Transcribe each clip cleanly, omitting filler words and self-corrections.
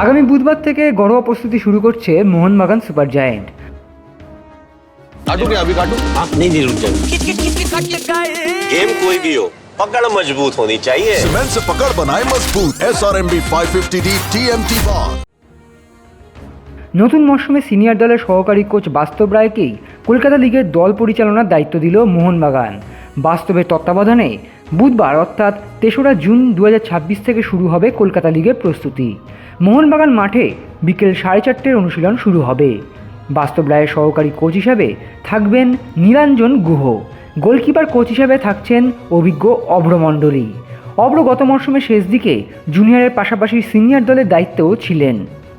আগামী বুধবার থেকে ঘরোয়া প্রস্তুতি শুরু করছে মোহনবাগান সুপার জায়েন্ট। काटू क्या अभी काटू? आप नहीं नहीं रुक जाओ। गेम कोई भी हो, पकड़ मजबूत होनी चाहिए। सीमेंट से पकड़ बनाए मजबूत। SRMB 550D TMT bar। নতুন মরশুমে সিনিয়র দলের সহকারী কোচ বাস্তব রায়কেই কলকাতা লিগের দল পরিচালনার দায়িত্ব দিল মোহনবাগান। বাস্তবের তত্ত্বাবধানে বুধবার অর্থাৎ ৩রা জুন ২০২৬ থেকে শুরু হবে কলকাতা লিগের প্রস্তুতি। মোহনবাগান মাঠে বিকেল 4:30 অনুশীলন শুরু হবে। বাস্তব রায়ের সহকারী কোচ হিসাবে থাকবেন নীলাঞ্জন গুহ। গোলকিপার কোচ হিসাবে থাকছেন অভিজ্ঞ অভ্র মণ্ডলী। অভ্র গত মরশুমের শেষ দিকে জুনিয়রের পাশাপাশি সিনিয়র দলের দায়িত্বও ছিলেন।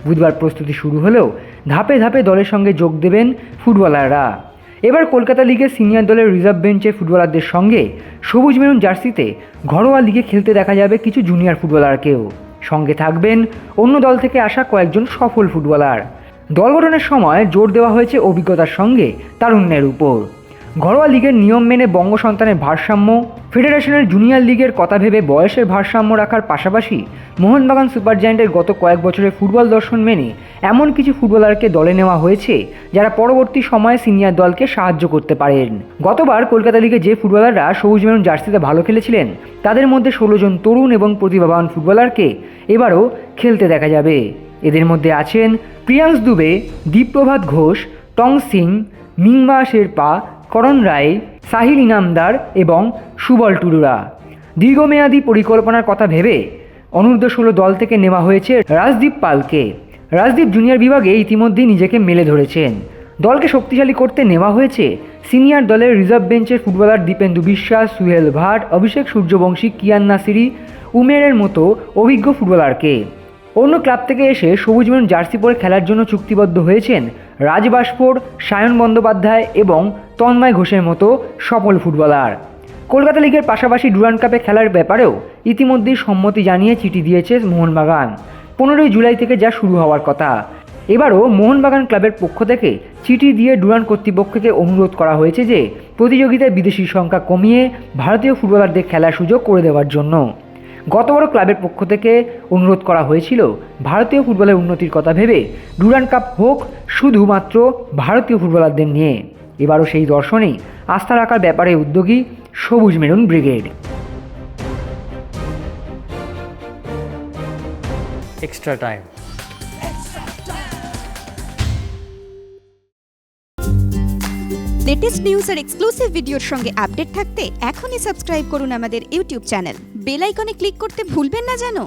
বুধবার প্রস্তুতি শুরু হলেও ধাপে ধাপে দলের সঙ্গে যোগ দেবেন ফুটবলাররা। এবার কলকাতা লিগের সিনিয়র দলের রিজার্ভ বেঞ্চের ফুটবলারদের সঙ্গে সবুজ মেরুন জার্সিতে ঘরোয়া লিগে খেলতে দেখা যাবে কিছু জুনিয়র ফুটবলারকেও। সঙ্গে থাকবেন অন্য দল থেকে আসা কয়েকজন সফল ফুটবলার। দল গঠনের সময় জোর দেওয়া হয়েছে অভিজ্ঞতার সঙ্গে তারুণ্যের উপর। ঘরোয়া লিগের নিয়ম মেনে বঙ্গ সন্তানের ভারসাম্য, ফেডারেশনের জুনিয়র লিগের কথা ভেবে বয়সের ভারসাম্য রাখার পাশাপাশি মোহনবাগান সুপার জায়েন্টের গত কয়েক বছরের ফুটবল দর্শন মেনে এমন কিছু ফুটবলারকে দলে নেওয়া হয়েছে যারা পরবর্তী সময়ে সিনিয়র দলকে সাহায্য করতে পারেন। গতবার কলকাতা লিগে যে ফুটবলাররা সবুজ মেরুন জার্সিতে ভালো খেলেছিলেন তাদের মধ্যে 16 জন তরুণ এবং প্রতিভাবান ফুটবলারকে এবারও খেলতে দেখা যাবে। এদের মধ্যে আছেন প্রিয়াংশ দুবে, দীপপ্রভাত ঘোষ, টং সিং, মিংমা শেরপা, করণ রায়, সাহিল ইনামদার এবং সুবল টুডুরা। দীর্ঘমেয়াদী পরিকল্পনার কথা ভেবে অনূর্ধ্ব-16 দল থেকে নেওয়া হয়েছে রাজদীপ পালকে। রাজদীপ জুনিয়র বিভাগে ইতিমধ্যেই নিজেকে মেলে ধরেছেন। দলকে শক্তিশালী করতে নেওয়া হয়েছে সিনিয়র দলের রিজার্ভ বেঞ্চের ফুটবলার দীপেন্দু বিশ্বাস, সুহেল ভাট, অভিষেক সূর্যবংশী, কিয়ান নাসিরি, উমেরের মতো অভিজ্ঞ ফুটবলারকে। অন্য ক্লাব থেকে এসে সবুজ মেরুন জার্সি পরে খেলার জন্য চুক্তিবদ্ধ হয়েছেন রাজ বাস্ফোর, সায়ন বন্দ্যোপাধ্যায় এবং তন্ময় ঘোষের মতো সফল ফুটবলার। কলকাতা লিগের পাশাপাশি ডুরান্ড কাপে খেলার ব্যাপারেও ইতিমধ্যেই সম্মতি জানিয়ে চিঠি দিয়েছে মোহনবাগান। 15ই জুলাই থেকে যা শুরু হওয়ার কথা। এবারও মোহনবাগান ক্লাবের পক্ষ থেকে চিঠি দিয়ে ডুরান্ড কর্তৃপক্ষকে অনুরোধ করা হয়েছে যে প্রতিযোগিতায় বিদেশির সংখ্যা কমিয়ে ভারতীয় ফুটবলারদের খেলার সুযোগ করে দেওয়ার জন্য। গতবারও ক্লাবের পক্ষ থেকে অনুরোধ করা হয়েছিল ভারতীয় ফুটবলের উন্নতির কথা ভেবে ডুরান্ড কাপ হোক শুধুমাত্র ভারতীয় ফুটবলারদের নিয়ে। এবারও সেই দর্শনেই আস্থা রাখার ব্যাপারে উদ্যোগী সবুজ maroon brigade. Extra time. Latest news আর এক্সক্লুসিভ ভিডিওর সঙ্গে আপডেট থাকতে এখনই সাবস্ক্রাইব করুন আমাদের ইউটিউব চ্যানেল। বেল আইকনে ক্লিক করতে ভুলবেন না যেন।